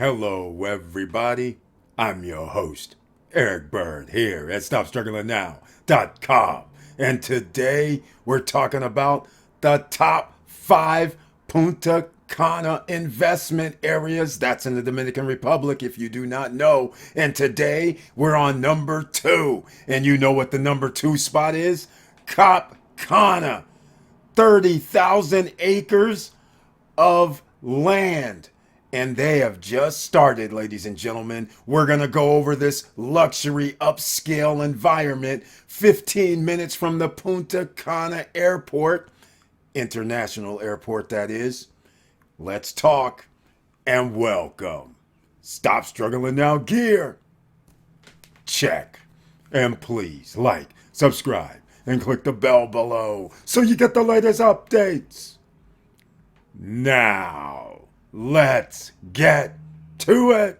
Hello, everybody. I'm your host, Eric Bird, here at StopStrugglingNow.com. And today we're talking about the top 5 Punta Cana investment areas. That's in the Dominican Republic, if you do not know. And today we're on number 2. And you know what the number 2 spot is? Cap Cana. 30,000 acres of land. And they have just started, ladies and gentlemen. We're going to go over this luxury upscale environment 15 minutes from the Punta Cana Airport, international airport that is. Let's talk and welcome. Stop struggling now, gear. Check. And please like, subscribe, and click the bell below so you get the latest updates. Now, let's get to it.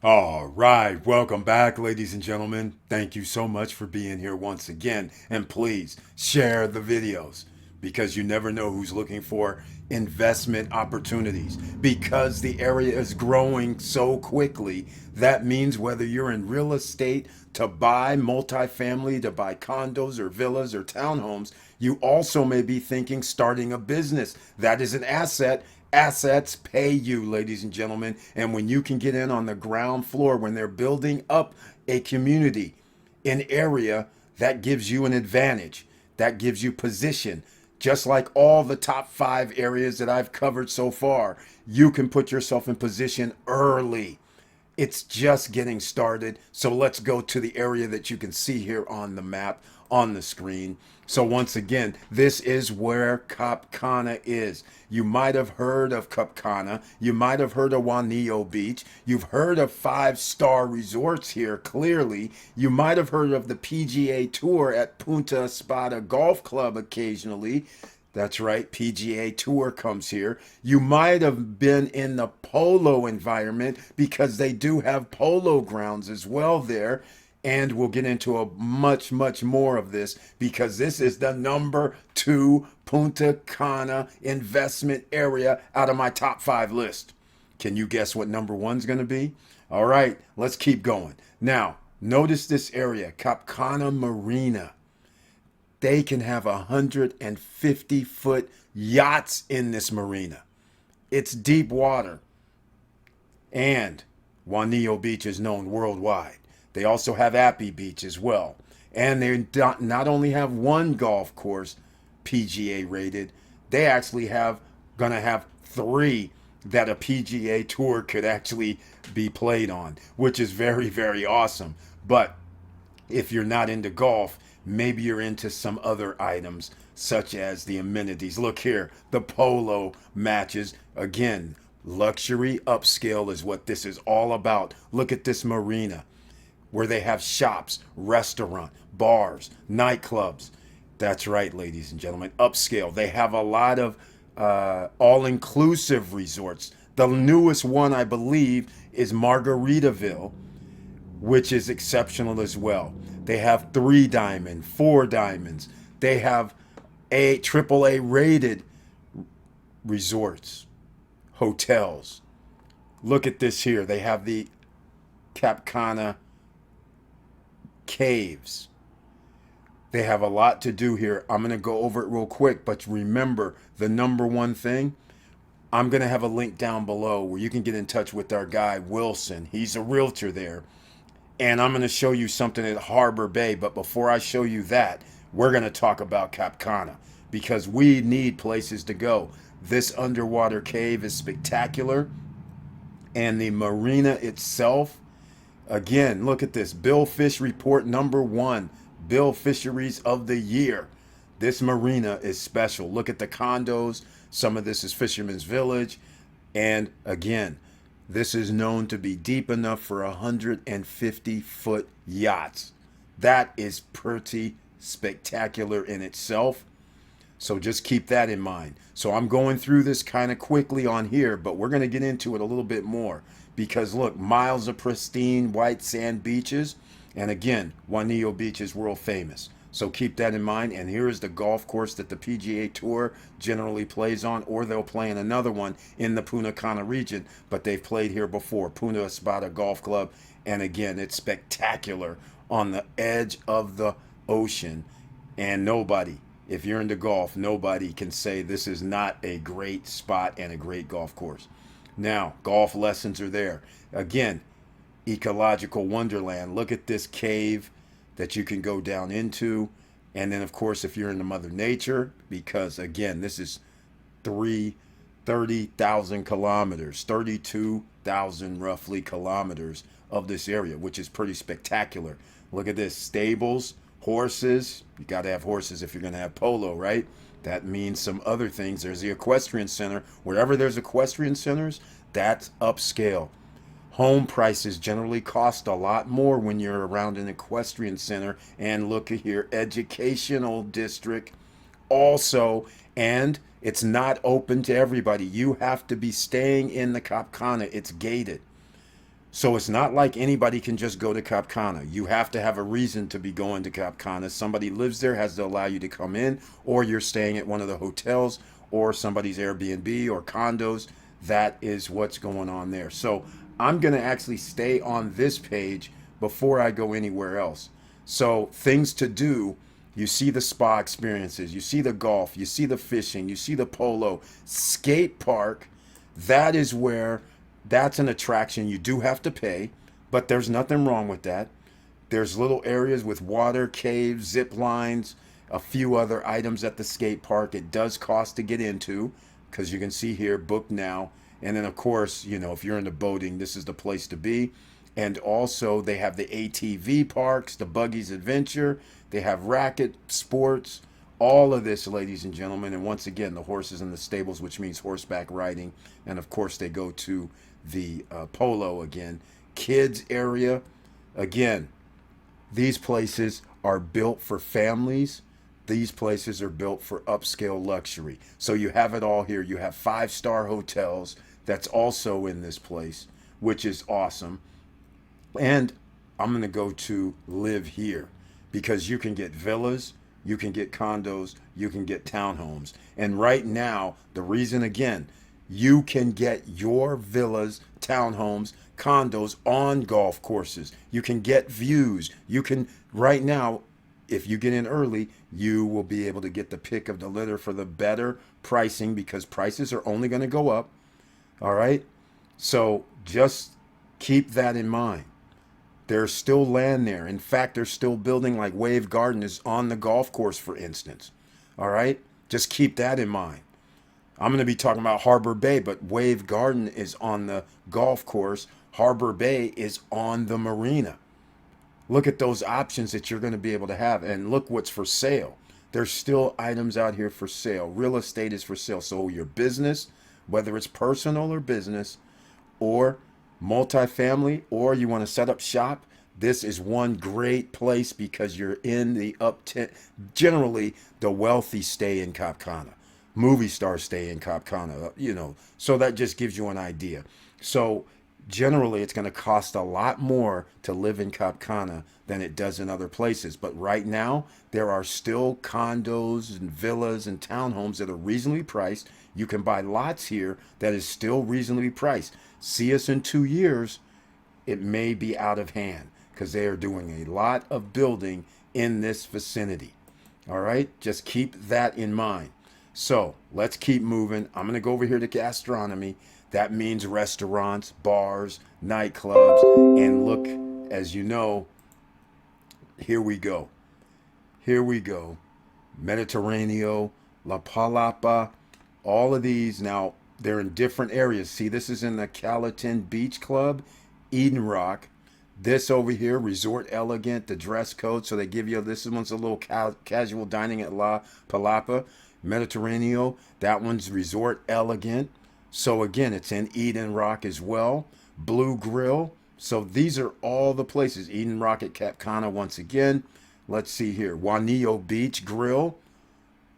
All right, welcome back, ladies and gentlemen. Thank you so much for being here once again. And please share the videos because you never know who's looking for investment opportunities. Because the area is growing so quickly, that means whether you're in real estate to buy multifamily, to buy condos or villas or townhomes, you also may be thinking starting a business. That is an asset. Assets pay you, ladies and gentlemen. And when you can get in on the ground floor, when they're building up a community, an area, that gives you an advantage. That gives you position. Just like all the top 5 areas that I've covered so far, you can put yourself in position early. It's just getting started. So let's go to the area that you can see here on the map, on the screen. So once again, this is where Cap Cana is. You might have heard of Cap Cana. You might have heard of Juanillo Beach. You've heard of 5-star resorts here, clearly. You might have heard of the PGA Tour at Punta Espada Golf Club occasionally. That's right, PGA Tour comes here. You might have been in the polo environment because they do have polo grounds as well there. And we'll get into a much more of this because this is the number 2 Punta Cana investment area out of my top 5 list. Can you guess what number 1's going to be? All right, let's keep going. Now, notice this area, Cap Cana Marina. They can have 150-foot yachts in this marina. It's deep water. And Juanillo Beach is known worldwide. They also have Appy Beach as well. And they not only have one golf course, PGA rated, they actually gonna have 3 that a PGA Tour could actually be played on, which is very awesome. But if you're not into golf, maybe you're into some other items such as the amenities. Look here, the polo matches. Again, luxury upscale is what this is all about. Look at this marina where they have shops, restaurant, bars, nightclubs. That's right, ladies and gentlemen, upscale. They have a lot of all-inclusive resorts. The newest one, I believe, is Margaritaville, which is exceptional as well. They have 3 diamond, 4 diamonds. They have AAA rated resorts, hotels. Look at this here. They have the Cap Cana caves. They have a lot to do here. I'm going to go over it real quick, but remember the number 1 thing. I'm going to have a link down below where you can get in touch with our guy Wilson. He's a realtor there. And I'm going to show you something at Harbor Bay. But before I show you that, we're going to talk about Cap Cana because we need places to go. This underwater cave is spectacular. And the marina itself, again, look at this. Bill Fish Report number 1. Bill Fisheries of the Year. This marina is special. Look at the condos. Some of this is Fisherman's Village. And again, This is known to be deep enough for 150-foot yachts. That is pretty spectacular in itself. So just keep that in mind. So I'm going through this kind of quickly on here, but we're going to get into it a little bit more because look, miles of pristine white sand beaches. And again, Juanillo Beach is world famous. So keep that in mind. And here is the golf course that the PGA Tour generally plays on, or they'll play in another one in the Punta Cana region, but they've played here before, Punta Espada Golf Club. And again, it's spectacular on the edge of the ocean. And nobody, if you're into golf, nobody can say this is not a great spot and a great golf course. Now, golf lessons are there. Again, ecological wonderland. Look at this cave that you can go down into. And then, of course, if you're into Mother Nature, because again, this is 30,000 kilometers, 32,000 roughly kilometers of this area, which is pretty spectacular. Look at this, stables, horses. You got to have horses if you're going to have polo, right? That means some other things. There's the equestrian center. Wherever there's equestrian centers, that's upscale. Home prices generally cost a lot more when you're around an equestrian center. And look at here, educational district also. And it's not open to everybody. You have to be staying in the Cap Cana. It's gated. So it's not like anybody can just go to Cap Cana. You have to have a reason to be going to Cap Cana. Somebody lives there, has to allow you to come in, or you're staying at one of the hotels or somebody's Airbnb or condos. That is what's going on there. So I'm going to actually stay on this page before I go anywhere else. So things to do, you see the spa experiences, you see the golf, you see the fishing, you see the polo, skate park. That is where, that's an attraction. You do have to pay, but there's nothing wrong with that. There's little areas with water, caves, zip lines, a few other items at the skate park. It does cost to get into because you can see here, book now. And then, of course, you know, if you're into boating, this is the place to be. And also, they have the ATV parks, the Buggies Adventure. They have racket sports, all of this, ladies and gentlemen. And once again, the horses in the stables, which means horseback riding. And, of course, they go to the polo again. Kids area. Again, these places are built for families. These places are built for upscale luxury. So you have it all here. You have 5-star hotels that's also in this place, which is awesome. And I'm going to go to live here because you can get villas, you can get condos, you can get townhomes. And right now, the reason again, you can get your villas, townhomes, condos on golf courses. You can get views. You can, right now, if you get in early, you will be able to get the pick of the litter for the better pricing because prices are only going to go up. All right. So just keep that in mind. There's still land there. In fact, they're still building like Wave Garden is on the golf course, for instance. All right. Just keep that in mind. I'm going to be talking about Harbor Bay, but Wave Garden is on the golf course. Harbor Bay is on the marina. Look at those options that you're going to be able to have. And look what's for sale. There's still items out here for sale. Real estate is for sale. So your business, whether it's personal or business or multifamily, or you want to set up shop, this is one great place because you're in the generally the wealthy stay in Cap Cana. Movie stars stay in Cap Cana, you know. So that just gives you an idea. So generally it's going to cost a lot more to live in Cap Cana than it does in other places. But right now, there are still condos and villas and townhomes that are reasonably priced. You can buy lots here that is still reasonably priced. See us in 2 years, it may be out of hand because they are doing a lot of building in this vicinity. All right, just keep that in mind. So let's keep moving. I'm going to go over here to gastronomy. That means restaurants, bars, nightclubs, and look, as you know, here we go. Here we go. Mediterraneo, La Palapa, all of these. Now, they're in different areas. See, this is in the Calatin Beach Club, Eden Rock. This over here, Resort Elegant, the dress code. So they give you, this one's a little casual dining at La Palapa. Mediterraneo, that one's Resort Elegant. So again, it's in Eden Rock as well. Blue Grill. So these are all the places. Eden Rock at Cap Cana once again. Let's see here. Juanillo Beach Grill.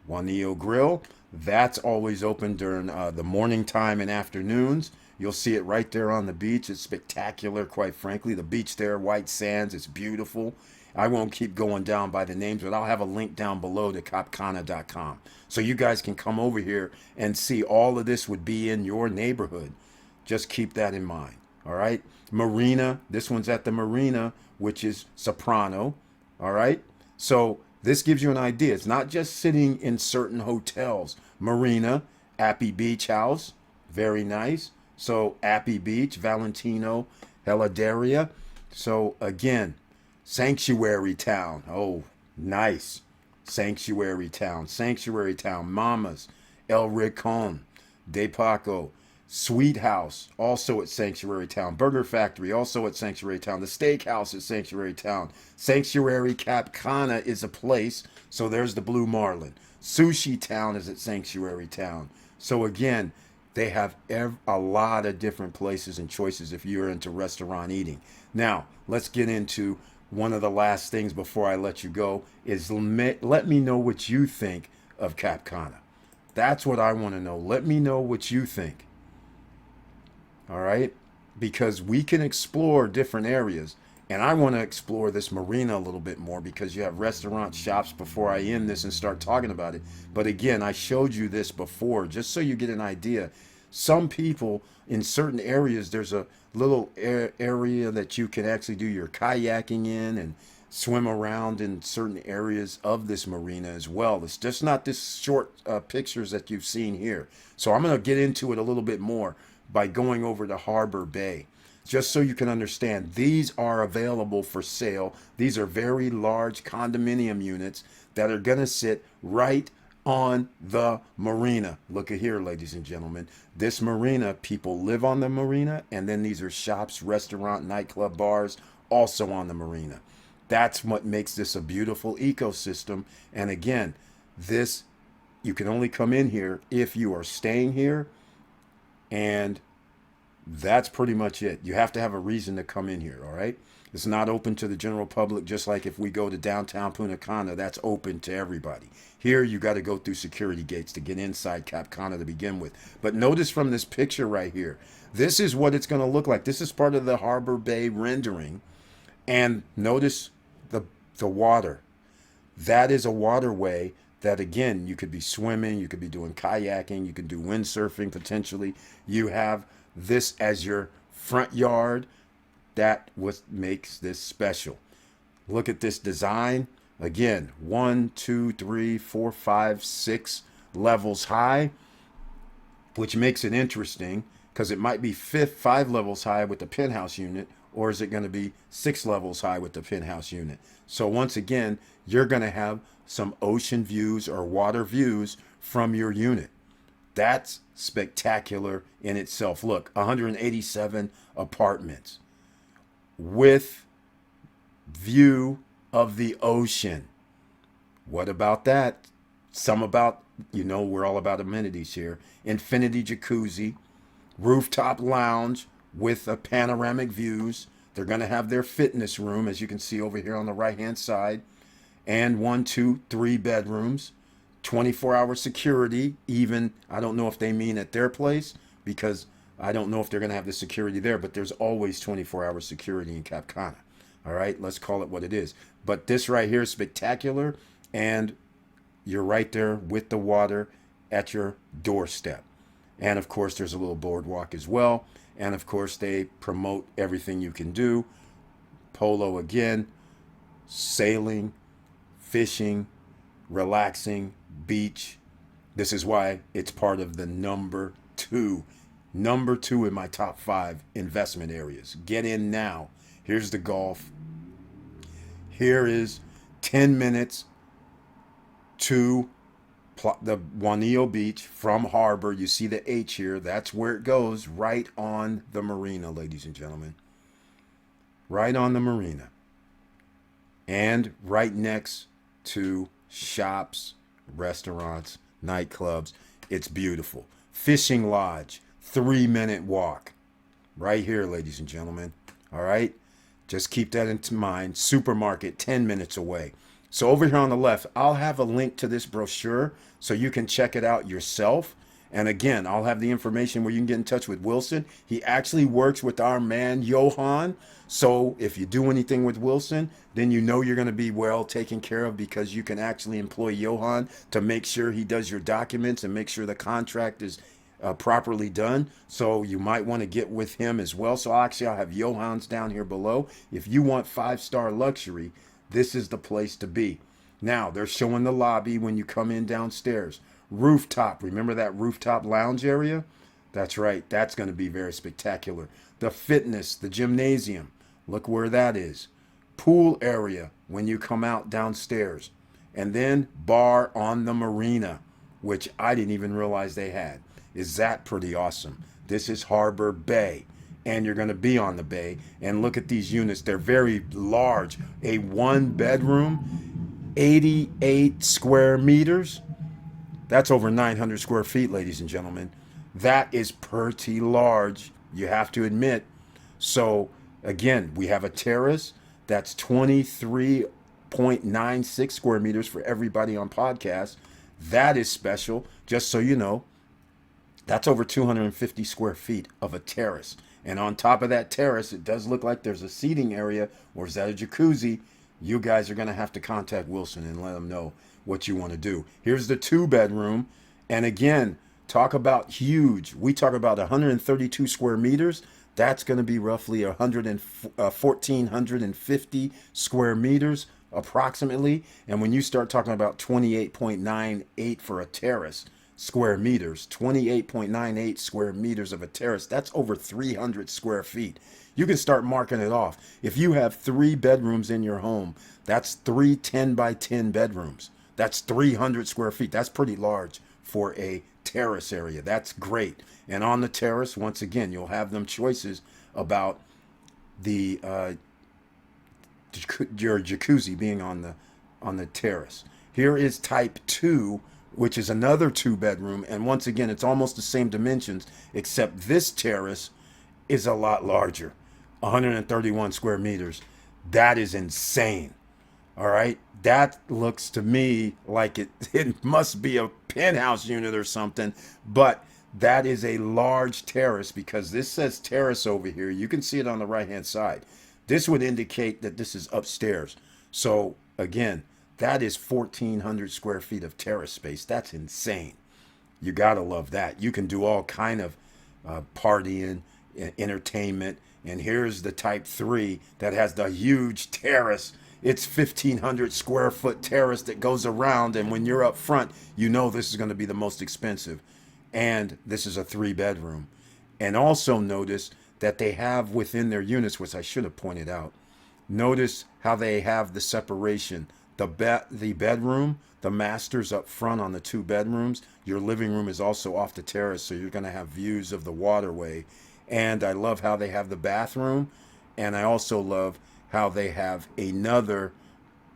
Juanillo Grill. That's always open during the morning time and afternoons. You'll see it right there on the beach. It's spectacular, quite frankly. The beach there, white sands, it's beautiful. I won't keep going down by the names, but I'll have a link down below to capcana.com. So you guys can come over here and see all of this would be in your neighborhood. Just keep that in mind. All right. Marina. This one's at the Marina, which is Soprano. All right. So this gives you an idea. It's not just sitting in certain hotels. Marina, Appy Beach House. Very nice. So Appy Beach, Valentino, Heladeria. So again, Sanctuary Town. Oh, nice. Sanctuary Town. Sanctuary Town. Mamas. El Rincon. De Paco. Sweet House, also at Sanctuary Town. Burger Factory, also at Sanctuary Town. The Steakhouse at Sanctuary Town. Sanctuary Cap Cana is a place, so there's the Blue Marlin. Sushi Town is at Sanctuary Town. So again, they have a lot of different places and choices if you're into restaurant eating. Now, let's get into one of the last things before I let you go is let me know what you think of Cap Cana. That's what I want to know. Let me know what you think. All right, because we can explore different areas, and I want to explore this marina a little bit more because you have restaurant shops before I end this and start talking about it. But again, I showed you this before just so you get an idea. Some people in certain areas, there's a little area that you can actually do your kayaking in and swim around in certain areas of this marina as well. It's just not this short pictures that you've seen here. So I'm going to get into it a little bit more by going over to Harbor Bay. Just so you can understand, these are available for sale. These are very large condominium units that are going to sit right on the marina. Look at here, ladies and gentlemen. This marina, people live on the marina, and then these are shops, restaurant, nightclub, bars, also on the marina. That's what makes this a beautiful ecosystem. And again, this, you can only come in here if you are staying here, and that's pretty much it. You have to have a reason to come in here, all right? It's not open to the general public, just like if we go to downtown Punta Cana, that's open to everybody. Here, you got to go through security gates to get inside Cap Cana to begin with. But notice from this picture right here, this is what it's going to look like. This is part of the Harbor Bay rendering. And notice the water. That is a waterway that, again, you could be swimming, you could be doing kayaking, you could do windsurfing potentially. You have this as your front yard. That what makes this special. Look at this design. Again, 1, 2, 3, 4, 5, 6 levels high, which makes it interesting because it might be 5 levels high with the penthouse unit, or is it going to be 6 levels high with the penthouse unit? So once again, you're going to have some ocean views or water views from your unit. That's spectacular in itself. Look, 187 apartments with view of the ocean. What about that? Some about, we're all about amenities here. Infinity jacuzzi, rooftop lounge with a panoramic views. They're going to have their fitness room, as you can see over here on the right-hand side. And 1, 2, 3 bedrooms. 24-hour security, even, I don't know if they mean at their place, because I don't know if they're going to have the security there, but there's always 24-hour security in Cap Cana. All right, let's call it what it is. But this right here is spectacular, and you're right there with the water at your doorstep. And of course, there's a little boardwalk as well. And of course, they promote everything you can do. Polo again, sailing, fishing, relaxing, beach. This is why it's part of the number 2 in my top 5 investment areas. Get in now. Here's the golf. Here is 10 minutes to the Juanillo Beach from Harbor. You see the H here. That's where it goes, right on the marina, ladies and gentlemen. Right on the marina. And right next to shops, restaurants, nightclubs. It's beautiful. Fishing lodge, 3-minute walk. Right here, ladies and gentlemen. All right? Just keep that into mind. Supermarket, 10 minutes away. So over here on the left, I'll have a link to this brochure so you can check it out yourself. And again, I'll have the information where you can get in touch with Wilson. He actually works with our man, Johan. So if you do anything with Wilson, then you know you're going to be well taken care of, because you can actually employ Johan to make sure he does your documents and make sure the contract is properly done. So you might want to get with him as well. So I'll have Johans down here below. If you want 5-star luxury, this is the place to be. Now they're showing the lobby when you come in downstairs. Rooftop, remember that rooftop lounge area? That's right, that's going to be very spectacular. The fitness, the gymnasium, look where that is. Pool area when you come out downstairs. And then bar on the marina, which I didn't even realize they had. Is that pretty awesome? This is Harbor Bay, and you're going to be on the bay. And look at these units. They're very large. A 1-bedroom, 88 square meters. That's over 900 square feet, ladies and gentlemen. That is pretty large, you have to admit. So, again, we have a terrace that's 23.96 square meters for everybody on podcast. That is special, just so you know. That's over 250 square feet of a terrace. And on top of that terrace, it does look like there's a seating area, or is that a jacuzzi? You guys are going to have to contact Wilson and let him know what you want to do. Here's the 2-bedroom. And again, talk about huge. We talk about 132 square meters. That's going to be roughly 1,450 square meters approximately. And when you start talking about 28.98 for a terrace, square meters, 28.98 square meters of a terrace, that's over 300 square feet. You can start marking it off. If you have 3 bedrooms in your home, that's 3 10 by 10 bedrooms. That's 300 square feet. That's pretty large for a terrace area. That's great. And on the terrace, once again, you'll have them choices about the your jacuzzi being on the terrace. Here is type 2, which is another 2-bedroom, and once again, it's almost the same dimensions, except this terrace is a lot larger, 131 square meters. That is insane. All right, that looks to me like it must be a penthouse unit or something, but that is a large terrace, because this says terrace over here. You can see it on the right-hand side. This would indicate that this is upstairs. So again, that is 1,400 square feet of terrace space. That's insane. You gotta love that. You can do all kind of partying, entertainment. And here's the type 3 that has the huge terrace. It's 1,500 square foot terrace that goes around, and when you're up front, you know this is going to be the most expensive. And this is a 3-bedroom. And also notice that they have within their units, which I should have pointed out, notice how they have the separation. The bedroom, the master's up front on the 2 bedrooms. Your living room is also off the terrace, so you're going to have views of the waterway. And I love how they have the bathroom, and I also love how they have another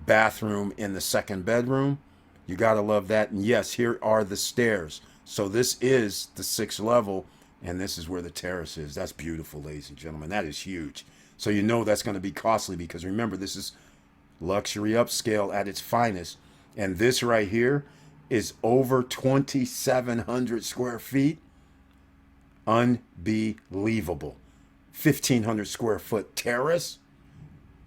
bathroom in the 2nd bedroom. You got to love that. And yes, here are the stairs. So this is the 6th level, and this is where the terrace is. That's beautiful, ladies and gentlemen. That is huge. So you know that's going to be costly, because remember, this is luxury upscale at its finest. And this right here is over 2,700 square feet. Unbelievable. 1,500 square foot terrace,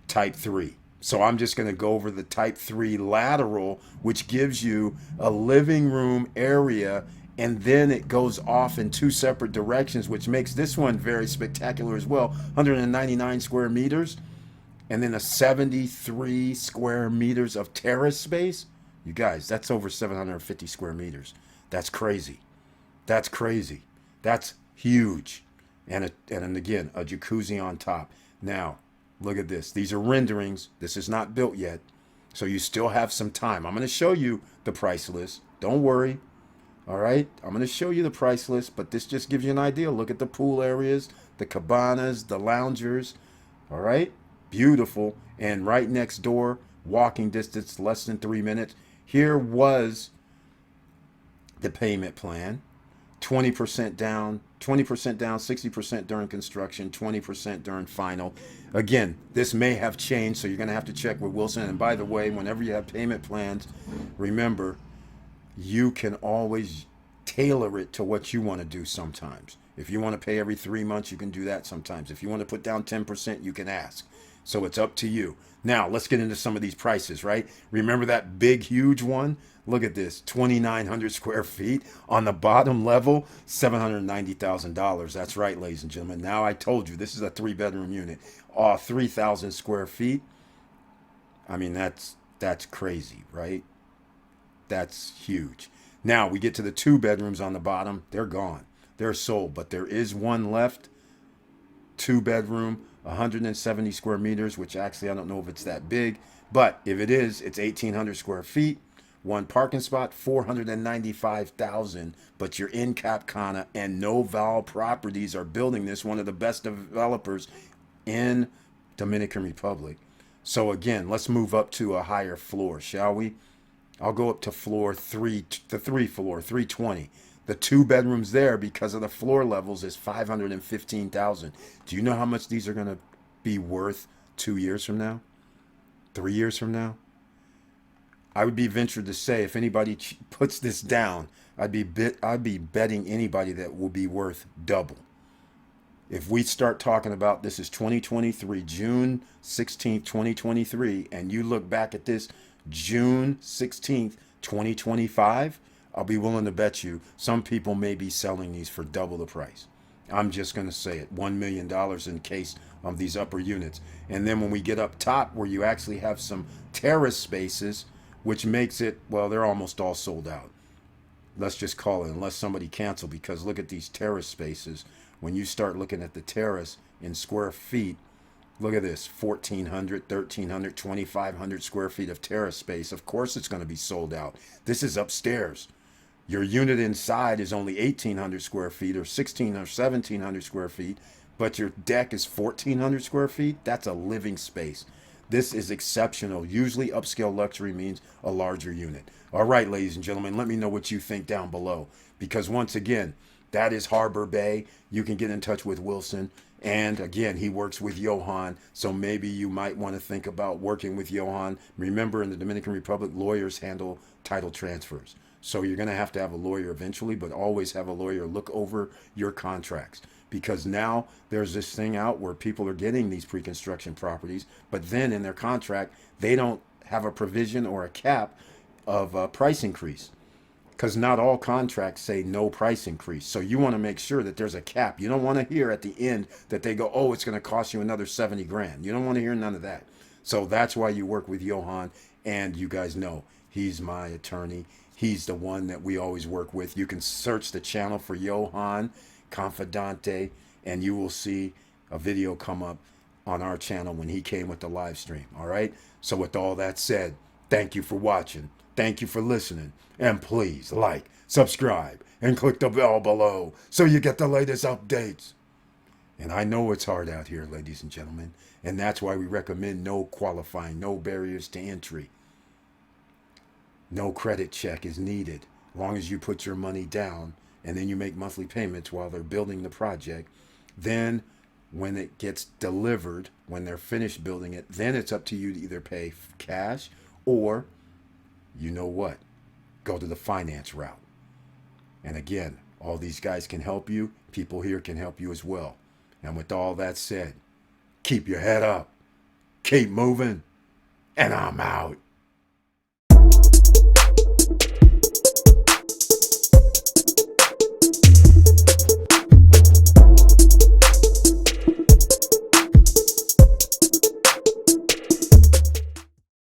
type 3. So I'm just going to go over the type 3 lateral, which gives you a living room area, and then it goes off in 2 separate directions, which makes this one very spectacular as well. 199 square meters, and then a 73 square meters of terrace space. You guys, that's over 750 square meters. That's crazy. That's crazy. That's huge. And again, a jacuzzi on top. Now, look at this. These are renderings. This is not built yet, so you still have some time. I'm going to show you the price list. Don't worry. All right? I'm going to show you the price list, but this just gives you an idea. Look at the pool areas, the cabanas, the loungers. All right? Beautiful. And right next door, walking distance, less than 3 minutes. Here was the payment plan. 20% down, 20% down, 60% during construction, 20% during final. Again, this may have changed, so you're going to have to check with Wilson. And by the way, whenever you have payment plans, remember, you can always tailor it to what you want to do sometimes. If you want to pay every 3 months, you can do that sometimes. If you want to put down 10%, you can ask. So it's up to you. Now, let's get into some of these prices, right? Remember that big, huge one? Look at this, 2,900 square feet. On the bottom level, $790,000. That's right, ladies and gentlemen. Now I told you, this is a 3-bedroom unit. 3,000 square feet. I mean, that's crazy, right? That's huge. Now we get to the 2 bedrooms on the bottom. They're gone. They're sold. But there is one left. 2 bedroom, 170 square meters, which actually I don't know if it's that big. But if it is, it's 1,800 square feet. One parking spot, 495,000. But you're in Cap Cana, and Noval Properties are building this. One of the best developers in Dominican Republic. So again, let's move up to a higher floor, shall we? I'll go up to floor 3, the 320. The 2 bedrooms there, because of the floor levels, is 515,000. Do you know how much these are going to be worth 2 years from now? 3 years from now? I would be ventured to say, if anybody puts this down, I'd be betting anybody that will be worth double. If we start talking about, this is 2023, June 16th, 2023, and you look back at this June 16th, 2025, I'll be willing to bet you some people may be selling these for double the price. I'm just going to say it, $1 million in case of these upper units. And then when we get up top, where you actually have some terrace spaces, which makes it, well, they're almost all sold out. Let's just call it, unless somebody cancel, because look at these terrace spaces. When you start looking at the terrace in square feet, look at this, 1,400, 1,300, 2,500 square feet of terrace space. Of course it's going to be sold out. This is upstairs. Your unit inside is only 1,800 square feet, or 1,600 or 1,700 square feet, but your deck is 1,400 square feet. That's a living space. This is exceptional. Usually upscale luxury means a larger unit. All right, ladies and gentlemen, let me know what you think down below, because once again, that is Harbor Bay. You can get in touch with Wilson. And again, he works with Johan. So maybe you might want to think about working with Johan. Remember, in the Dominican Republic, lawyers handle title transfers. So you're going to have a lawyer eventually, but always have a lawyer look over your contracts. Because now there's this thing out where people are getting these pre-construction properties, but then in their contract, they don't have a provision or a cap of a price increase. Because not all contracts say no price increase. So you want to make sure that there's a cap. You don't want to hear at the end that they go, oh, it's going to cost you another 70 grand. You don't want to hear none of that. So that's why you work with Johan. And you guys know he's my attorney. He's the one that we always work with. You can search the channel for Johan Confidante, and you will see a video come up on our channel when he came with the live stream. All right. So with all that said, thank you for watching. Thank you for listening. And please like, subscribe, and click the bell below so you get the latest updates. And I know it's hard out here, ladies and gentlemen. And that's why we recommend no qualifying, no barriers to entry. No credit check is needed. As long as you put your money down and then you make monthly payments while they're building the project. Then when it gets delivered, when they're finished building it, then it's up to you to either pay cash or, you know what, go to the finance route. And again, all these guys can help you. People here can help you as well. And with all that said, keep your head up, keep moving, and I'm out.